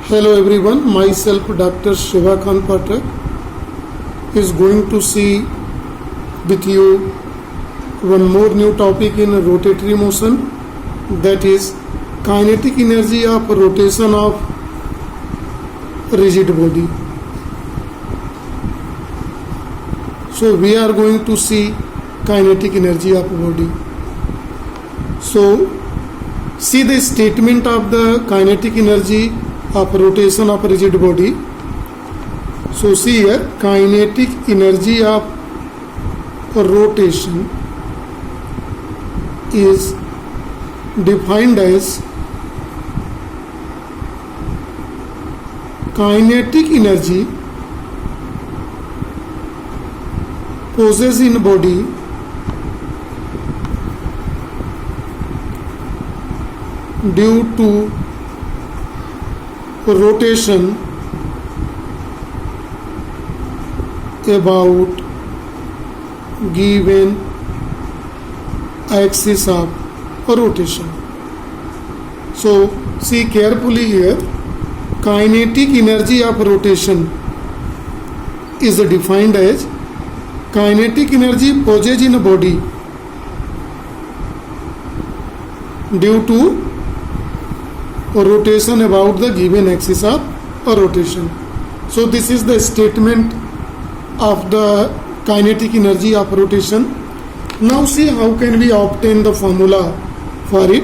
Hello everyone, myself Dr. Shivakant Pathak is going to see with you one more new topic in rotatory motion, that is kinetic energy of rotation of rigid body. So we are going to see kinetic energy of body. So see the statement of the kinetic energy of rotation of rigid body. So see here, kinetic energy of rotation is defined as kinetic energy possessed in body due to rotation about given axis of rotation. So see carefully here, kinetic energy of rotation is defined as kinetic energy possessed in a body due to rotation about the given axis of rotation. So this is the statement of the kinetic energy of rotation. Now see how can we obtain the formula for it.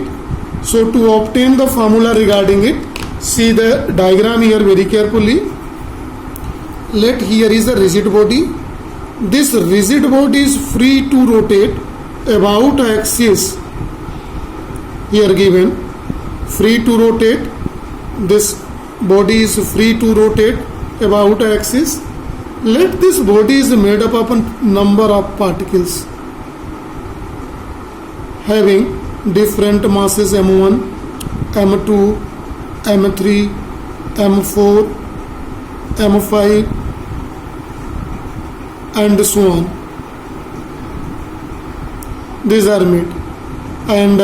So to obtain the formula regarding it, see the diagram here very carefully. Let here is a rigid body. This rigid body is free to rotate about axis here given. Free to rotate, this body is free to rotate about axis. Let this body is made up of a number of particles having different masses m1, m2, m3, m4, m5 and so on. These are made and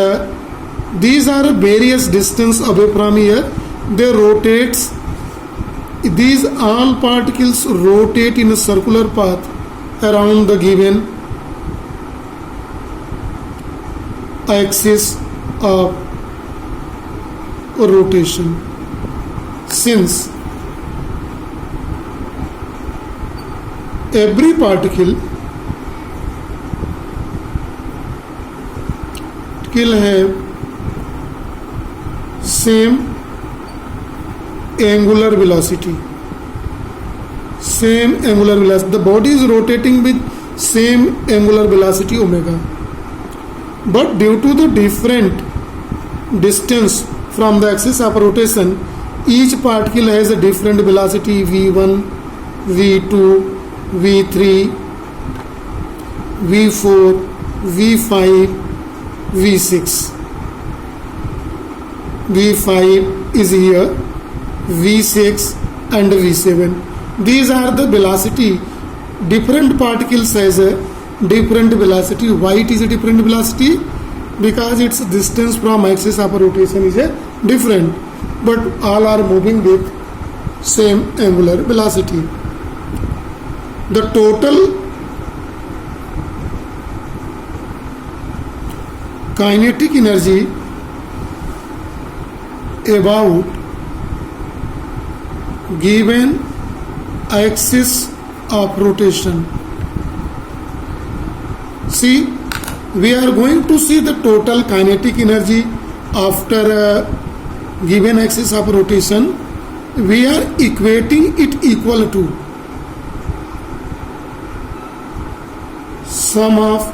these are various distance away from here. They rotates. These all particles rotate in a circular path around the given axis of rotation. Since every particle have same angular velocity. The body is rotating with same angular velocity omega. But due to the different distance from the axis of rotation, each particle has a different velocity v1, v2, v3, v4, v5, v6. V5 is here, V6 and V7. These are the velocity. Different particles has a different velocity. Why it is a different velocity? Because its distance from axis of rotation is a different, but all are moving with same angular velocity. The total kinetic energy about given axis of rotation. See, we are going to see the total kinetic energy after a given axis of rotation. We are equating it equal to sum of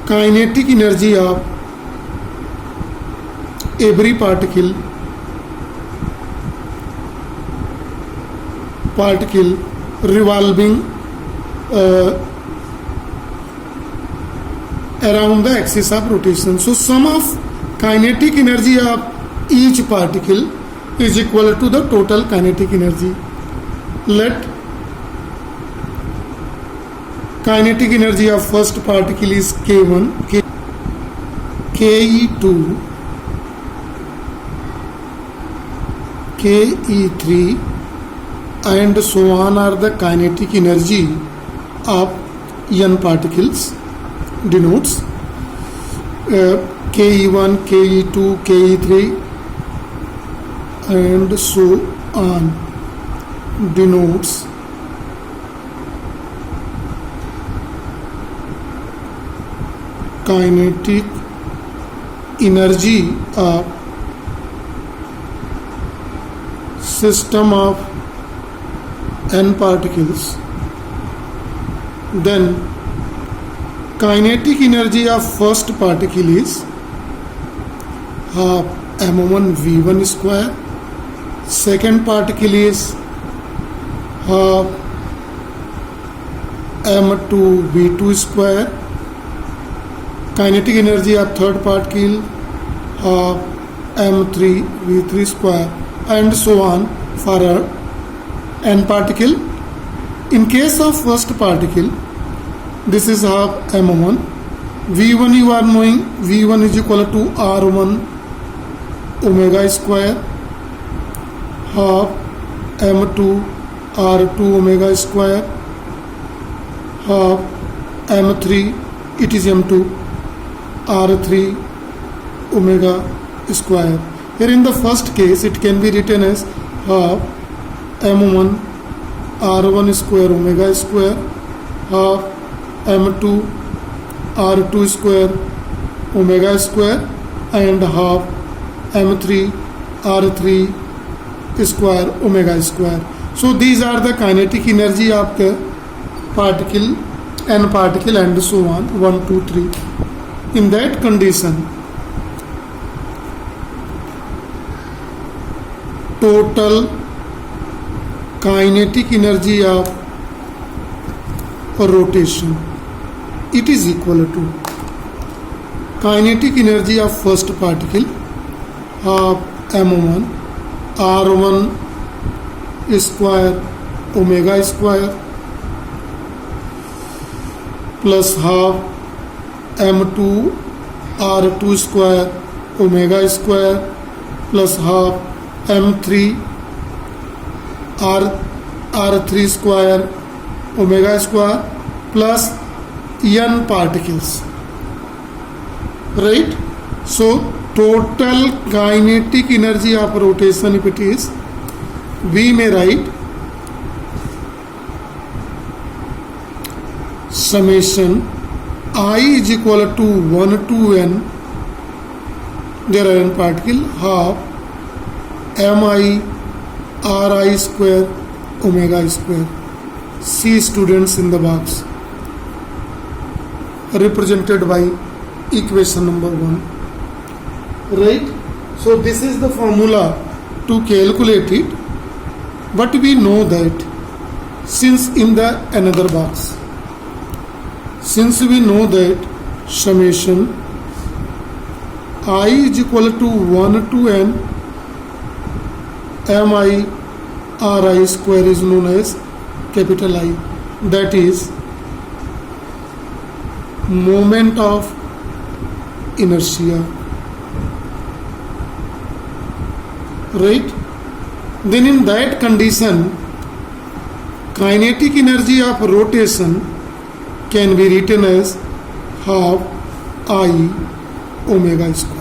kinetic energy of every particle revolving around the axis of rotation. So sum of kinetic energy of each particle is equal to the total kinetic energy. Let kinetic energy of first particle is K1, Ke2 KE3 and so on are the kinetic energy of n particles, denotes KE1, KE2, KE3 and so on, denotes kinetic energy of system of n particles. Then kinetic energy of first particle is half m1 v1 square. Second particle is half m2 v2 square. Kinetic energy of third particle half m3 v3 square, and so on for n particle. In case of first particle, this is half m1 v1. You are knowing v1 is equal to r1 omega square, half m2 r2 omega square, half m3, it is m2 r3 omega square. Here in the first case it can be written as half m1 r1 square omega square, half m2 r2 square omega square, and half m3 r3 square omega square. So these are the kinetic energy of the particle, n particle, and so on, 1, 2, 3. In that condition, total kinetic energy of rotation, it is equal to kinetic energy of first particle half m1 r1 square omega square plus half m2 r2 square omega square plus half m3 r3 square omega square plus n particles, right? So total kinetic energy of rotation, if it is, we may write summation I is equal to 1 to n, there are n particle, half mi ri square omega square. See students in the box, represented by equation number 1, right? So this is the formula to calculate it, but we know that since in the another box, since we know that summation I is equal to 1 to n mi ri square is known as capital I, that is moment of inertia, right? Then in that condition, kinetic energy of rotation can be written as half I omega square.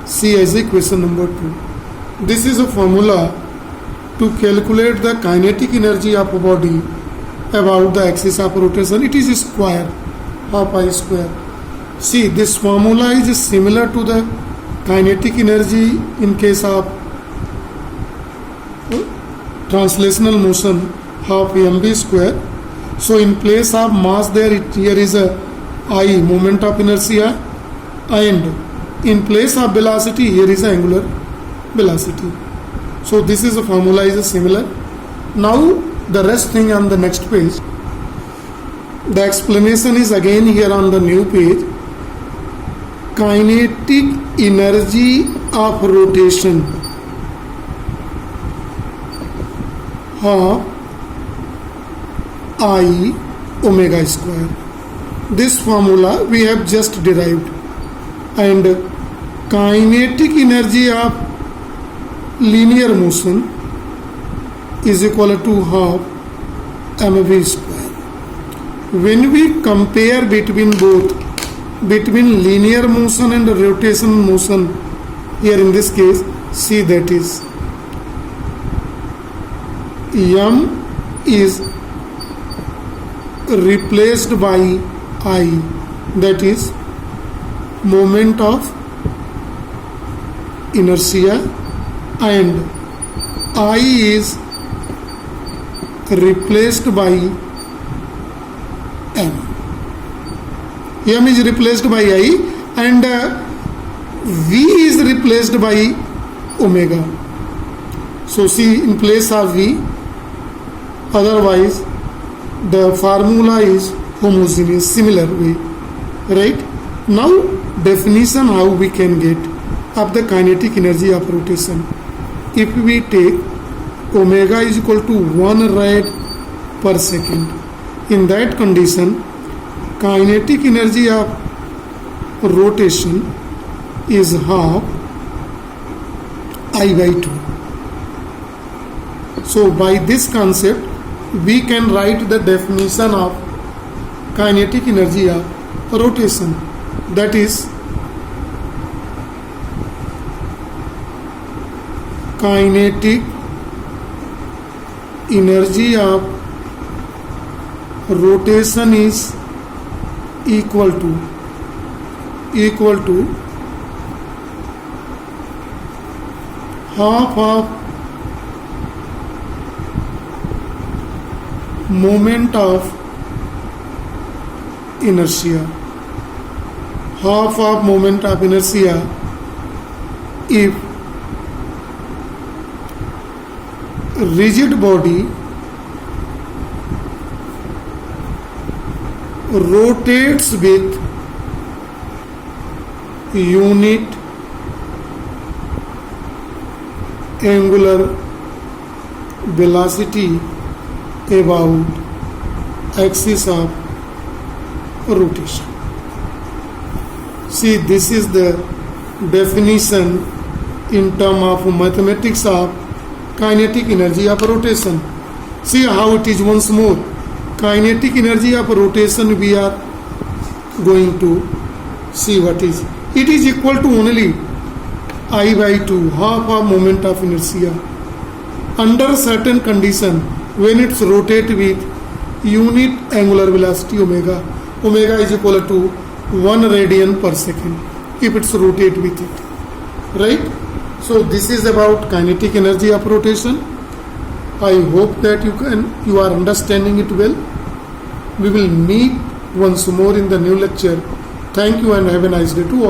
See as equation number 2. This is a formula to calculate the kinetic energy of a body about the axis of rotation. It is square, half I square. See, this formula is similar to the kinetic energy in case of translational motion, half mv square. So in place of mass there, here is a I, moment of inertia, and in place of velocity here is angular velocity. So this is a formula is similar. Now the rest thing on the next page, the explanation is again here on the new page. Kinetic energy of rotation half I omega square. This formula we have just derived, and kinetic energy of linear motion is equal to half mv square. When we compare between linear motion and rotational motion, here in this case, see that is m is replaced by I, that is moment of inertia, and I is replaced by m. M is replaced by I and V is replaced by omega. So see, in place of V, otherwise the formula is homogeneous, similar way, right? Now definition how we can get of the kinetic energy of rotation. If we take omega is equal to 1 rad per second, in that condition kinetic energy of rotation is half I by 2. So by this concept we can write the definition of kinetic energy of rotation, that is kinetic energy of rotation is equal to half of moment of inertia. Half of moment of inertia if rigid body rotates with unit angular velocity about axis of rotation. See, this is the definition in terms of mathematics of kinetic energy of rotation. See how it is once more. Kinetic energy of rotation we are going to see what is. It is equal to only I by 2, half of moment of inertia, under certain condition when it's rotate with unit angular velocity omega. Omega is equal to 1 radian per second if it's rotate with it, right? So this is about kinetic energy of rotation. I hope that you are understanding it well. We will meet once more in the new lecture. Thank you and have a nice day to all.